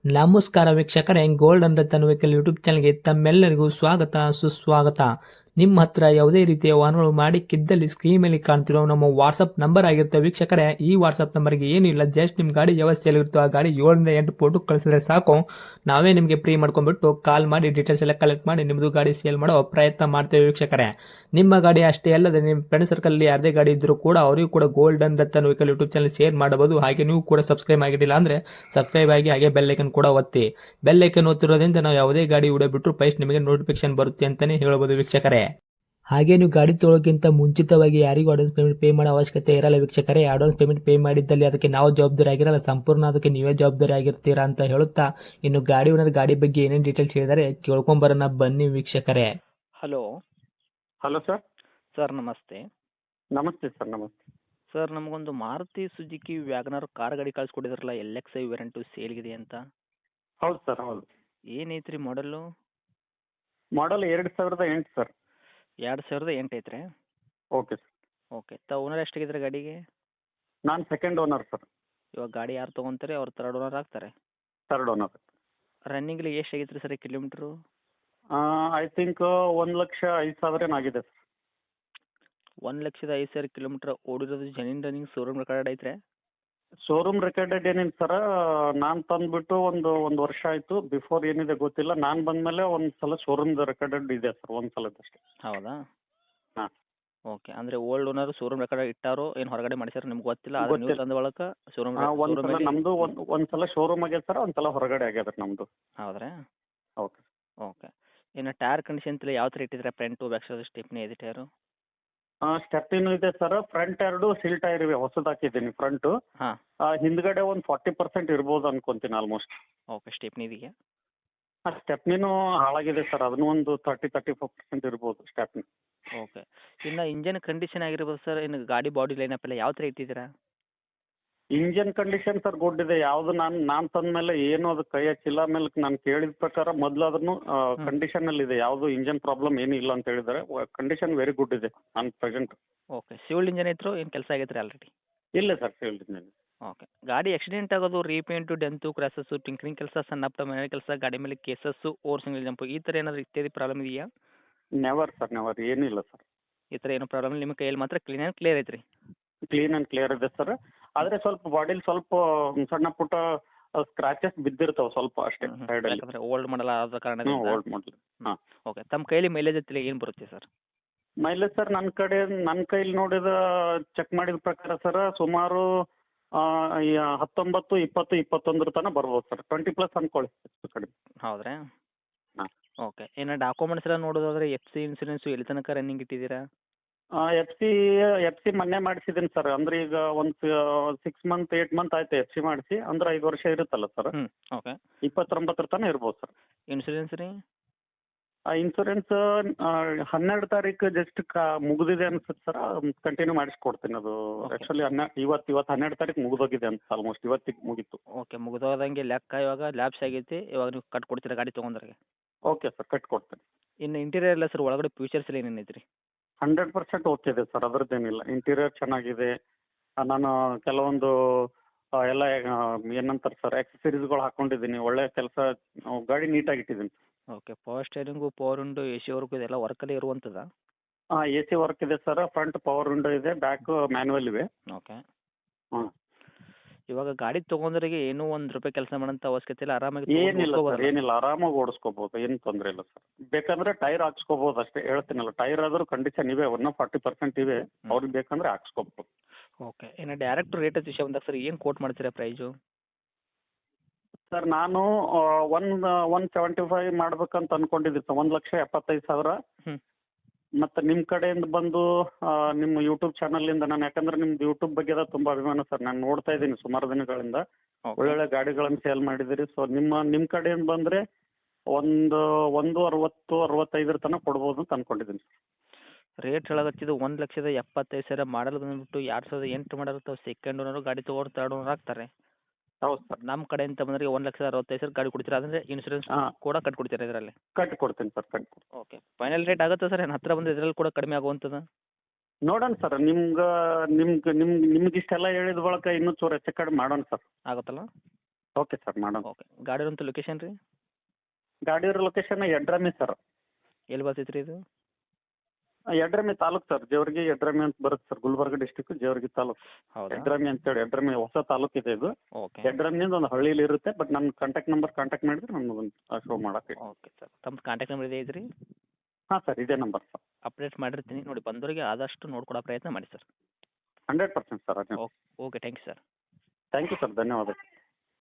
ನಮಸ್ಕಾರ ವೀಕ್ಷಕರೇ, golden Ratan vehicle YouTube ಚಾನಲ್ಗೆ ತಮ್ಮೆಲ್ಲರಿಗೂ ಸ್ವಾಗತ ಸುಸ್ವಾಗತ. ನಿಮ್ಮ ಹತ್ರ ಯಾವುದೇ ರೀತಿಯ ವಾಹನಗಳು ಮಾಡಿಕ್ಕಿದ್ದಲ್ಲಿ ಸ್ಕ್ರೀನ್ ಮೇಲೆ ಕಾಣ್ತಿರೋ ನಮ್ಮ ವಾಟ್ಸಪ್ ನಂಬರ್ ಆಗಿರುತ್ತೆ ವೀಕ್ಷಕರೇ. ಈ ವಾಟ್ಸಪ್ ನಂಬರ್ಗೆ ಏನಿಲ್ಲ, ಜಸ್ಟ್ ನಿಮ್ಮ ಗಾಡಿ ವ್ಯವಸ್ಥೆಯಲ್ಲಿರುತ್ತೋ ಆ ಗಾಡಿ 7 ರಿಂದ 8 ಫೋಟೋ ಕಳಿಸಿದ್ರೆ ಸಾಕು, ನಾವೇ ನಿಮಗೆ ಫ್ರೀ ಮಾಡ್ಕೊಂಡ್ಬಿಟ್ಟು ಕಾಲ್ ಮಾಡಿ ಡೀಟೇಲ್ಸ್ ಎಲ್ಲ ಕಲೆಕ್ಟ್ ಮಾಡಿ ನಿಮ್ಮದು ಗಾಡಿ ಸೇಲ್ ಮಾಡೋ ಪ್ರಯತ್ನ ಮಾಡ್ತೇವೆ ವೀಕ್ಷಕರೇ. ನಿಮ್ಮ ಗಾಡಿ ಅಷ್ಟೇ ಅಲ್ಲದೆ ನಿಮ್ಮ ಫ್ರೆಂಡ್ ಸರ್ಕಲ್ ಯಾರದೇ ಗಾಡಿ ಇದ್ದರೂ ಕೂಡ ಅವರಿಗೂ ಕೂಡ golden Ratan vehicle YouTube channel share ಮಾಡಬಹುದು. ಹಾಗೆ ನೀವು ಕೂಡ ಸಬ್ಸ್ಕ್ರೈಬ್ ಆಗಿರಲಿಲ್ಲ ಅಂದರೆ ಸಬ್ಸ್ಕ್ರೈಬ್ ಆಗಿ ಹಾಗೆ ಬೆಲ್ ಐಕನ್ ಕೂಡ ಒತ್ತಿ. ಬೆಲ್ ಐಕನ್ ಒತ್ತಿರೋದ್ರಿಂದ ನಾವು ಯಾವುದೇ ಗಾಡಿ ವಿಡಿಯೋ ಬಿಟ್ಟರು ಫಸ್ಟ್ ನಿಮಗೆ ನೋಟಿಫಿಕೇಶನ್ ಬರುತ್ತೆ ಅಂತಾನೆ ಹೇಳ್ಬೋದು ವೀಕ್ಷಕರೇ. ಹಾಗೆ ನೀವು ಗಾಡಿ ತೊಳೋಕ್ಕಿಂತ ಮುಂಚಿತವಾಗಿ ಯಾರಿಗೂ ಅಡ್ವಾನ್ಸ್ ಪೇಮೆಂಟ್ ಪೇ ಮಾಡೋ ಅವಶ್ಯಕತೆ ಇರಲ್ಲ ವೀಕ್ಷಕರೇ. ಅಡ್ವಾನ್ಸ್ ಪೇಮೆಂಟ್ ಪೇ ಮಾಡಿದ್ದಲ್ಲಿ ಅದಕ್ಕೆ ನಾವು ಜವಾಬ್ದಾರಿ ಆಗಿರಲ್ಲ, ಸಂಪೂರ್ಣ ಅದಕ್ಕೆ ನೀವೇ ಜವಾಬ್ದಾರಿ ಆಗಿರ್ತೀರಾ ಅಂತ ಹೇಳುತ್ತಾ, ಇನ್ನು ಗಾಡಿ ಓನರ್ ಗಾಡಿ ಬಗ್ಗೆ ಏನೇನು ಡೀಟೇಲ್ಸ್ ಹೇಳಿದರೆ ಕೇಳ್ಕೊಂಬರೋಣ ಬನ್ನಿ ವೀಕ್ಷಕರೇ. Hello hello sir. ಸರ್ ನಮಸ್ತೆ. ನಮಸ್ತೆ ಸರ್, ನಮಸ್ತೆ. ಸರ್ ನಮಗೊಂದು ಮಾರುತಿ ಸುಜುಕಿ ವ್ಯಾಗನರ್ ಕಾರ್ ಗಾಡಿ ಕಳಿಸ್ಕೊಟ್ಟಿದ್ರಲ್ಲ, ಎಲ್ ಎಕ್ಸ್ ಐ ವೇರಿಯಂಟು ಸೇಲ್ಗಿದೆ ಅಂತ. ಹೌದು ಸರ್, ಹೌದು. ಏನೈತ್ರಿ ಮಾಡಲು? ಮಾಡಲ್ 2008 ಸರ್. 2008 ಐತ್ರಿ. Okay sir. ಓಕೆ, ಓನರ್ ಎಷ್ಟಾಗಿದ್ರೆ ಗಾಡಿಗೆ? ನಾನು ಸೆಕೆಂಡ್ ಓನರ್ ಸರ್. ಇವಾಗ ಗಾಡಿ ಯಾರು ತೊಗೊಂತಾರೆ ಅವ್ರು ಥರ್ಡ್ ಓನರ್ ಆಗ್ತಾರೆ. Third owner. ರನ್ನಿಂಗ್ಲಿ ಎಷ್ಟು ಆಗೈತ್ರಿ ಸರ್ ಕಿಲೋಮೀಟ್ರು? ಐ ಥಿಂಕ್ 1,05,000 ಏನಾಗಿದೆ ಸರ್. 1,05,000 ಕಿಲೋಮೀಟ್ರ್ ಓಡಿರೋದು ಜೆನ್ಯೂನ್ ರನ್ನಿಂಗ್ ಶೋರೂಮ್ ರೆಕಾರ್ಡ್ ಐತ್ರಿ? ಶೋರೂಮ್ ರೆಕಾರ್ಡೆಡ್ ಏನಿಲ್ಲ ಸರ್. ನಾನು ತಂದುಬಿಟ್ಟು ಒಂದು ವರ್ಷ ಆಯಿತು. ಬಿಫೋರ್ ಏನಿದೆ ಗೊತ್ತಿಲ್ಲ. ನಾನು ಬಂದಮೇಲೆ ಒಂದು ಸಲ ಶೋರೂಮ್ದು ರೆಕಾರ್ಡೆಡ್ ಇದೆ ಸರ್, ಒಂದು ಸಲದಷ್ಟೇ. ಹೌದಾ? ಹಾಂ. ಓಕೆ, ಅಂದರೆ ಓಲ್ಡ್ ಓನರ್ ಶೋರೂಮ್ ರೆಕಾರ್ಡ್ ಇಟ್ಟಾರೋ ಏನು ಹೊರಗಡೆ ಮಾಡಿಸ್ಯಾರ ನಿಮ್ಗೆ ಗೊತ್ತಿಲ್ಲ, ಆದರೆ ನೀವು ತಂದ ಬಳಕ ಶೋರೂಮ್ ಒಂದು ಸಲ ನಮ್ಮದು ಒಂದು ಸಲ ಶೋರೂಮ್ ಆಗ್ಯದ ಸರ್, ಒಂದು ಸಲ ಹೊರಗಡೆ ಆಗ್ಯದ ನಮ್ಮದು. ಹೌದ್ರಾ? ಓಕೆ. ಓಕೆ. ಇನ್ನು ಟೈರ್ ಕಂಡೀಷನ್ ಎಲ್ಲ ಯಾವ ಥರ ಇಟ್ಟಿದ್ರೆ? ಫ್ರಂಟು ಬ್ಯಾಕ್ ಸೈಡ್ ಸ್ಟೆಪ್ನಿ ಇದೆ ಟೈರು? ಸ್ಟೆಪ್ಪಿನೂ ಇದೆ ಸರ್. ಫ್ರಂಟ್ 2 ಸಿಲ್ ಟೈರ್ ಇವೆ, ಹೊಸದು ಹಾಕಿದ್ದೀನಿ ಫ್ರಂಟು. ಹಾಂ. ಹಿಂದ್ಗಡೆ ಒಂದು 40% ಇರ್ಬೋದು ಅನ್ಕೊಂತೀನಿ ಆಲ್ಮೋಸ್ಟ್. ಓಕೆ, ಸ್ಟೆಪ್ನಿ ಇದೆಯಾ? ಸ್ಟೆಪ್ನಿನೂ ಹಾಳಾಗಿದೆ ಸರ್, ಅದನ್ನು ಒಂದು 30-35% ಇರ್ಬೋದು ಸ್ಟೆಪ್ನಿ. ಓಕೆ. ಇನ್ನು ಇಂಜನ್ ಕಂಡೀಷನ್ ಆಗಿರ್ಬೋದು ಸರ್, ಇನ್ನು ಗಾಡಿ ಬಾಡಿ ಲೈನಪ್ ಎಲ್ಲ ಯಾವ ಥರ ಇಟ್ಟಿದ್ದೀರಾ? ಇಂಜನ್ ಕಂಡೀಷನ್ ಸರ್ ಗುಡ್ ಇದೆ. ಯಾವುದು ನಾನು ತಂದ ಮೇಲೆ ಏನು ಅದು ಕೈ ಹಚ್ಚಿಲ್ಲ. ಆಮೇಲೆ ನಾನು ಕೇಳಿದ ಪ್ರಕಾರ ಮೊದಲು ಅದನ್ನು ಕಂಡೀಷನಲ್ಲಿ ಇದೆ, ಯಾವುದು ಇಂಜನ್ ಪ್ರಾಬ್ಲಮ್ ಏನೂ ಇಲ್ಲ ಅಂತ ಹೇಳಿದ್ದಾರೆ. ಕಂಡೀಷನ್ ವೆರಿ ಗುಡ್ ಇದೆ ನಾನು ಪ್ರೆಸೆಂಟ್. ಓಕೆ. ಸಿವಿಲ್ ಇಂಜನ್ ಐತ್ರೋ ಏನು ಕೆಲಸ ಆಗೈತೆ ರೀ ಆಲ್ರೆಡಿ? ಇಲ್ಲ ಸರ್, ಹೇಳಿದ್ದೀನಿ. ಓಕೆ. ಗಾಡಿ ಆಕ್ಸಿಡೆಂಟ್ ಆಗೋದು, ರೀಪೇಂಟು, ಡೆಂತು, ಕ್ರ್ಯಾಸಸ್ಸು, ಟಿಂಕ್ರಿಂಗ್ ಕೆಲಸ, ಸಣ್ಣ ಪುಟ್ಟ ಮನೆ ಕೆಲಸ, ಗಾಡಿ ಮೇಲೆ ಕೇಸಸ್ಸು, ಓವರ್ ಸಿಂಗಲ್ ಜಂಪು, ಈ ಥರ ಏನಾದರೂ ಇತ್ಯಾದಿ ಪ್ರಾಬ್ಲಮ್ ಇದೆಯಾ? ನೆವರ್ ಸರ್, ನೆವರ್ ಏನಿಲ್ಲ ಸರ್. ಈ ಥರ ಏನು ಪ್ರಾಬ್ಲಮ್ ನಿಮ್ಮ ಕೈಯಲ್ಲಿ ಮಾತ್ರ ಕ್ಲೀನ್ ಆ್ಯಂಡ್ ಕ್ಲಿಯರ್ ಐತ್ರಿ? ಕ್ಲೀನ್ ಆ್ಯಂಡ್ ಕ್ಲಿಯರ್ ಇದೆ ಸರ್. ಆದರೆ ಸ್ವಲ್ಪ ಬಾಡಿಲಿ ಸ್ವಲ್ಪ ಸಣ್ಣ ಪುಟ್ಟ ಸ್ಕ್ರಾಚಸ್ ಬಿದ್ದಿರ್ತಾವೆ ಸ್ವಲ್ಪ ಅಷ್ಟೇ ಸೈಡಲ್ಲಿ. ಯಾಕಂದರೆ ಓಲ್ಡ್ ಮಾಡಲ್ ಆದ ಕಾರಣ. Old model. ಹಾಂ. ಓಕೆ. ತಮ್ಮ ಕೈಯಲ್ಲಿ ಮೈಲೇಜ್ ಐತಿಲ್ಲ ಏನು ಬರುತ್ತೆ ಸರ್? ಮೈಲೇಜ್ ಸರ್ ನನ್ನ ಕೈಲಿ ನೋಡಿದ ಚೆಕ್ ಮಾಡಿದ ಪ್ರಕಾರ ಸರ್ ಸುಮಾರು 19, 20, 21 ತನಕ ಬರ್ಬೋದು ಸರ್. 20+ ಅನ್ಕೊಳ್ಳಿ ಹೆಚ್ಚು ಕಡಿಮೆ. ಹೌದ್ರಾ? ಹಾಂ. ಓಕೆ. ಇನ್ನು ಡಾಕ್ಯುಮೆಂಟ್ಸ್ ಎಲ್ಲ ನೋಡೋದಾದ್ರೆ ಎಫ್ ಸಿ ಇನ್ಸೂರೆನ್ಸು ಎಲ್ಲಿ ತನಕ ರನ್ನಿಂಗ್ ಇಟ್ಟಿದ್ದೀರಾ? ಎಫ್ ಸಿ ಮೊನ್ನೆ ಮಾಡಿಸಿದ್ದೀನಿ ಸರ್. ಅಂದರೆ ಈಗ ಒಂದು 6 ಮಂತ್ 8 ಮಂತ್ ಆಯ್ತು ಎಫ್ ಸಿ ಮಾಡಿಸಿ. ಅಂದ್ರೆ 5 ವರ್ಷ ಇರುತ್ತಲ್ಲ ಸರ್. ಹ್ಞೂ. ಓಕೆ. 29 ತನಕ ಇರ್ಬೋದು ಸರ್. ಇನ್ಸೂರೆನ್ಸ್ ರೀ? ಇನ್ಸೂರೆನ್ಸ್ 12 ತಾರೀಕು ಜಸ್ಟ್ ಮುಗಿದಿದೆ ಅನ್ಸುತ್ತೆ ಸರ್. ಕಂಟಿನ್ಯೂ ಮಾಡಿಸ್ಕೊಡ್ತೀನಿ ಅದು. Okay. ಆ್ಯಕ್ಚುಲಿ ಇವತ್ತು 12 ತಾರೀಕು ಮುಗಿದೋಗಿದೆ ಅಂತ, ಆಲ್ಮೋಸ್ಟ್ ಇವತ್ತಿಗೆ ಮುಗೀತು. ಓಕೆ. ಮುಗಿದೋದಂಗೆ ಲೆಕ್ಕ, ಇವಾಗ ಲ್ಯಾಬ್ಸ್ ಆಗೈತಿ, ಇವಾಗ ನೀವು ಕಟ್ಕೊಡ್ತೀರಾ ಗಾಡಿ ತೊಗೊಂಡ್ರೆ? ಓಕೆ ಸರ್, ಕಟ್ಕೊಡ್ತೀನಿ. ಇನ್ನು ಇಂಟೀರಿಯರ್ ಎಲ್ಲ ಸರ್, ಒಳಗಡೆ ಫ್ಯೂಚರ್ಸ್ ಎಲ್ಲ ಏನೇನು ಐತ್ರಿ? 100% ಓಕೆ ಇದೆ ಸರ್, ಅದರದ್ದೇನಿಲ್ಲ. ಇಂಟೀರಿಯರ್ ಚೆನ್ನಾಗಿದೆ. ನಾನು ಕೆಲವೊಂದು ಎಲ್ಲ ಏನಂತಾರೆ ಸರ್, ಆಕ್ಸೆಸರೀಸ್ಗಳು ಹಾಕ್ಕೊಂಡಿದ್ದೀನಿ. ಒಳ್ಳೆ ಕೆಲಸ, ಗಾಡಿ ನೀಟಾಗಿ ಇಟ್ಟಿದ್ದೀನಿ. Okay. Power steering, power window, A C work ಇದೆಲ್ಲ ವರ್ಕಲ್ಲೇ ಇರುವಂಥದ್ದಾ? ಎ ಸಿ ವರ್ಕ್ ಇದೆ ಸರ್. ಫ್ರಂಟ್ ಪವರ್ ವಿಂಡೋ ಇದೆ, ಬ್ಯಾಕ್ ಮ್ಯಾನ್ಯುವಲ್ ಇವೆ. ಓಕೆ. ಹಾಂ. ಇವಾಗ ಗಾಡಿ ತೊಗೊಂಡ್ರಿಗೆ ಏನೂ ₹1 ಕೆಲಸ ಮಾಡೋಂಥ ಅವಶ್ಯಕತೆ ಇಲ್ಲ, ಆರಾಮಾಗಿ ಏನಿಲ್ಲ ಸರ್, ಏನಿಲ್ಲ. ಆರಾಮಾಗಿ ಓಡಿಸ್ಕೋಬೋದು, ಏನು ತೊಂದರೆ ಇಲ್ಲ ಸರ್. ಬೇಕಂದ್ರೆ ಟೈರ್ ಹಾಕ್ಸ್ಕೋಬೋದು ಅಷ್ಟೇ. ಹೇಳ್ತೀನಲ್ಲ, ಟೈರ್ ಆದರೂ ಕಂಡೀಷನ್ ಇವೆ, 40% ಇವೆ. ಅವ್ರಿಗೆ ಬೇಕಂದ್ರೆ ಹಾಕ್ಸ್ಕೋಬೋದು. ಓಕೆ. ಇನ್ನು ಡೈರೆಕ್ಟ್ ರೇಟ್ ವಿಷಯ ಬಂದಾಗ ಸರ್ ಏನು ಕೋಟ್ ಮಾಡ್ತೀರಾ ಪ್ರೈಸು? ಸರ್ ನಾನು 175 ಮಾಡ್ಬೇಕಂತ ಅನ್ಕೊಂಡಿದ್ದೀನಿ ಸರ್. 1,75,000. ಹ್ಞೂ. ಮತ್ತು ನಿಮ್ಮ ಕಡೆಯಿಂದ ಬಂದು ನಿಮ್ಮ ಯೂಟ್ಯೂಬ್ ಚಾನಲಿಂದ, ನಾನು ಯಾಕಂದ್ರೆ ನಿಮ್ದು ಯೂಟ್ಯೂಬ್ ಬಗ್ಗೆ ತುಂಬ ಅಭಿಮಾನ ಸರ್. ನಾನು ನೋಡ್ತಾ ಇದ್ದೀನಿ ಸುಮಾರು ದಿನಗಳಿಂದ. ಓಕೆ. ಒಳ್ಳೊಳ್ಳೆ ಗಾಡಿಗಳನ್ನು ಸೇಲ್ ಮಾಡಿದ್ದೀರಿ. ಸೊ ನಿಮ್ಮ ಕಡೆಯಿಂದ ಬಂದರೆ ಒಂದು 60, 65 ತನಕ ಕೊಡ್ಬೋದು ಅಂತ ಅನ್ಕೊಂಡಿದ್ದೀನಿ ಸರ್. ರೇಟ್ ಹೇಳಕತ್ತಿದ್ದು 1,75,000 ಮಾಡಲ್ ಬಂದುಬಿಟ್ಟು 2008 ಮಾಡಲ್ ಇರ್ತಾವೆ. ಸೆಕೆಂಡ್ ಓನರು ಗಾಡಿ ತೊಗೊಂಡು ತರ್ಡ್ ಓನರ್ ಆಗ್ತಾರೆ. ಹೌದು ಸರ್. ನಮ್ಮ ಕಡೆಯಿಂದ ಬಂದರೆ 1,65,000 ಗಾಡಿ ಕೊಡ್ತೀರಾ? ಅಂದರೆ ಇನ್ಸೂರೆನ್ಸ್ ಹಾಂ. ಕೂಡ ಕಟ್ಕೊಡ್ತೀರಾ ಇದರಲ್ಲಿ? ಕಟ್ಟಿಕೊಡ್ತೀನಿ ಸರ್, ಕಟ್ಟಿಕೊಡ್ತೀನಿ. ಓಕೆ. ಫೈನಲ್ ರೇಟ್ ಆಗುತ್ತಾ ಸರ್? ಏನು ಹತ್ತಿರ ಬಂದು ಇದರಲ್ಲಿ ಕೂಡ ಕಡಿಮೆ ಆಗುವಂಥದ್ದು? ನೋಡೋಣ ಸರ್. ನಿಮ್ಗೆ ಇಷ್ಟೆಲ್ಲ ಹೇಳಿದ ಬಳಿಕ ಇನ್ನೂ ಚೂರು ಹೆಚ್ಚು ಕಡಿಮೆ ಮಾಡೋಣ ಸರ್. ಆಗುತ್ತಲ್ಲ? ಓಕೆ ಸರ್ ಮಾಡೋಣ. ಓಕೆ ಗಾಡಿ ಇರೋಂಥ ಲೊಕೇಶನ್ ರೀ ಗಾಡಿ ಇರೋ ಲೊಕೇಶನ್ ಯಡ್ರಾಮಿ ಸರ್. ಎಲ್ಲಿ ಬರ್ತೈತೆ ರೀ ಇದು? ಯಡ್ರಾಮಿ ತಾಲೂಕು ಸರ್. ಜೇವರ್ಗಿ ಯಡ್ರಾಮಿ ಅಂತ ಬರುತ್ತೆ ಸರ್. ಗುಲ್ಬರ್ಗ ಡಿಸ್ಟಿಕ್ ಜೇವರ್ಗಿ ತಾಲೂಕು. ಹೌದಾ? ಯಡ್ರಾಮಿ ಅಂತೇಳಿ, ಯಡ್ರಾಮಿ ಹೊಸ ತಾಲೂಕು ಇದೆ ಇದು. ಓಕೆ ಯಡ್ರಾಮಿನಿಂದ ಒಂದು ಹಳ್ಳಿಲಿ ಇರುತ್ತೆ. ಬಟ್ ನನ್ನ ಕಾಂಟ್ಯಾಕ್ಟ್ ಮಾಡಿದ್ರೆ ನಾನು ಶೋ ಮಾಡಕ್ಕೆ. ಓಕೆ ಸರ್, ತಮ್ಮ ಕಾಂಟ್ಯಾಕ್ಟ್ ನಂಬರ್ ಇದೆ ಐತ್ರಿ? ಹಾಂ ಸರ್, ಇದೇ ನಂಬರ್ ಸರ್. ಅಪ್ಡೇಟ್ ಮಾಡಿರ್ತೀನಿ ನೋಡಿ, ಬಂದವರಿಗೆ ಆದಷ್ಟು ನೋಡ್ಕೊಡೋ ಪ್ರಯತ್ನ ಮಾಡಿ ಸರ್. 100% ಸರ್. ಅದೇ. Okay thank you sir. Thank you sir, ಧನ್ಯವಾದ.